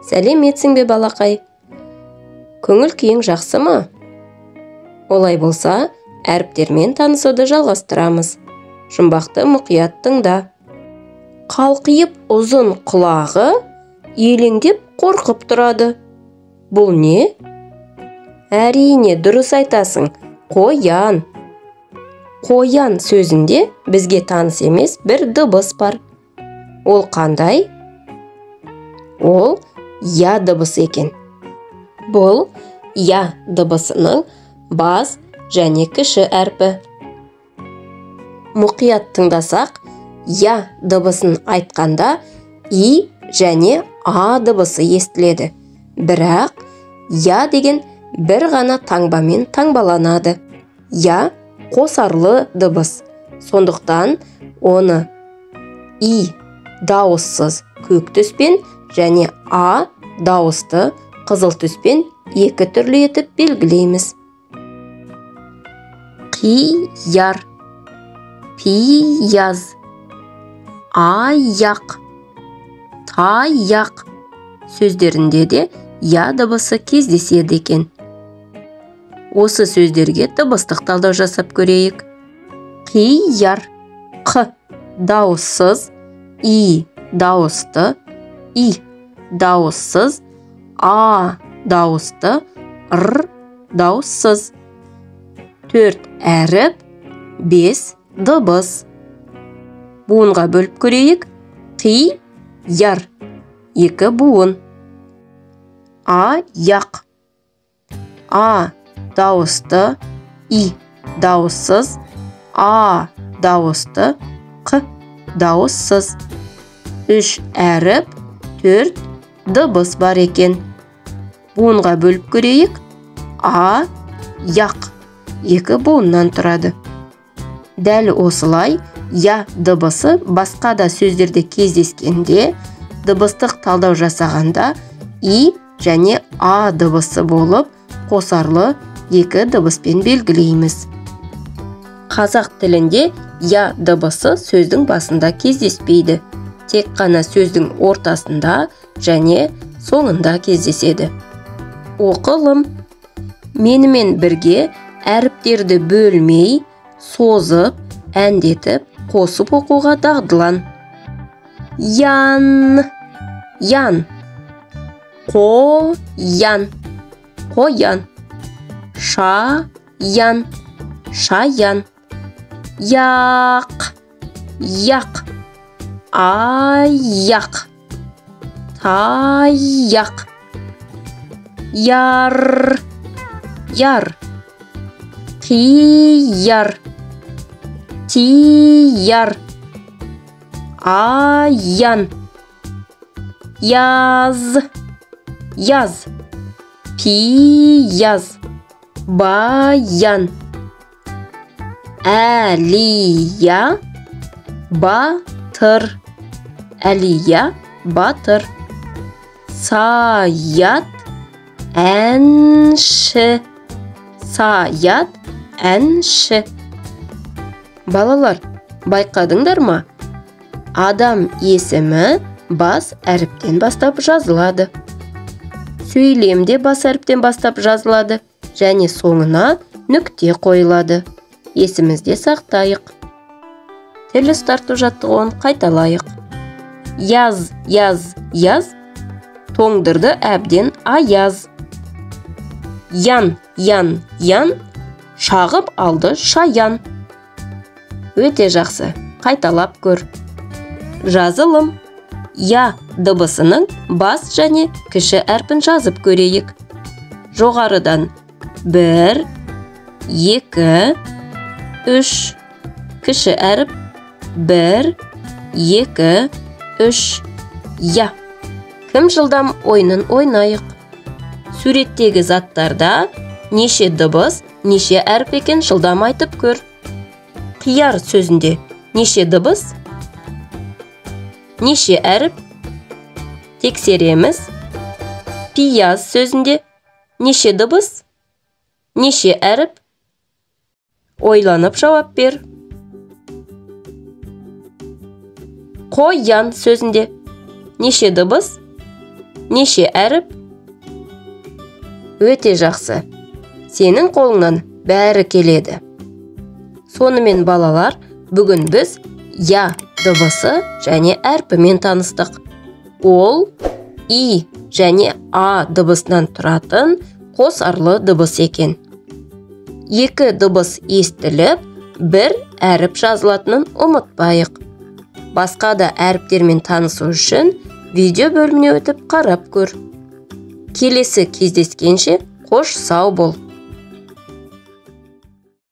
Сәлеметсің бе, балақай? Көңіл күйің жақсы ма? Олай болса, әріптермен танысуды жалғастырамыз. Жұмбақты мұқият тыңда. Қалқиып ұзын құлағы, елеңдеп қорқып тұрады. Бұл не? Әрине, дұрыс айтасың, қоян. Қоян сөзінде бізге таныс емес бір дыбыс бар. Ол қандай? Ол я дыбысы екен. Бұл я дыбысының бас және кіші әрпі. Мұқият тыңдасақ, я дыбысын айтқанда и және а дыбысы естіледі. Бірақ я деген бір ғана таңбамен таңбаланады. Я қосарлы дыбыс. Сондықтан оны и дауыссыз көк түспен және а дауысты қызыл түспен екі түрлі етіп белгілейміз. Қияр, пияз, аяқ, таяқ сөздерінде де я дыбысы кездеседі екен. Осы сөздерге дыбыстық талдау жасап көрейік. Қияр, қ дауыссыз, и дауысты, и дауыссыз, а дауысты, р дауыссыз. 4 әріп, 5 дыбыс. Буынға бөліп көрейік. Қияр, 2 буын. Аяқ, а дауысты, и дауыссыз, а дауысты, қ дауыссыз. 3 әріп, 4 дыбыс бар екен. Буынға бөліп көрейік. Аяқ, 2 буыннан тұрады. Дәл осылай, я дыбысы басқа да сөздерде кездескенде, дыбыстық талдау жасағанда и және а дыбысы болып, қосарлы 2 дыбыспен белгілейміз. Қазақ тілінде я дыбысы сөздің басында кездеспейді. Тек қана сөздің ортасында және соңында кездеседі. Оқылым. Менімен бірге әріптерді бөлмей, созып, әндетіп, қосып оқуға дағдылан. Ян, ян. Қоян, қоян. Шаян, шаян. Яқ, яқ. Аяқ, таяқ. Яр, яр. Қияр, тияр. Аян, яз, яз. Пияз, баян. Әлия, батыр. Әлия, батыр. Саят, әнші. Саят, әнші. Балалар, байқадыңдар ма? Адам есімі бас әріптен бастап жазылады. Сөйлемде бас әріптен бастап жазылады және соңына нүкте қойылады. Есімізде сақтайық. Тіл ұстарту жаттығуын қайталайық. Яз, яз, яз. Тоңдырды әбден аяз. Ян, ян, ян. Шағып алды шаян. Өте жақсы. Қайталап көр. Жазылым. Я дыбысының бас және кіші әрпін жазып көрейік. Жоғарыдан 1, 2, 3. Кіші әріп 1, 2, 3. Я. Кім жылдам ойынын ойнайық? Суреттегі заттарда неше дыбыс, неше әріп екен жылдам айтып көр. Қияр сөзінде неше дыбыс? Неше әріп? Тексереміз. Пияз сөзінде неше дыбыс? Неше әріп? Ойланып жауап бер. Қоян сөзінде неше дыбыс? неше әріп? Өте жақсы. Сенің қолыңнан бәрі келеді. Сонымен балалар, бүгін біз я дыбысы және әрпімен таныстық. Ол и және а дыбысынан тұратын қосарлы дыбыс екен. Екі дыбыс естіліп, бір әріп жазылатынын ұмытпайық. Басқа да әріптермен танысу үшін видео бөліміне өтіп қарап көр. Келесі кездескенше қош сау бол.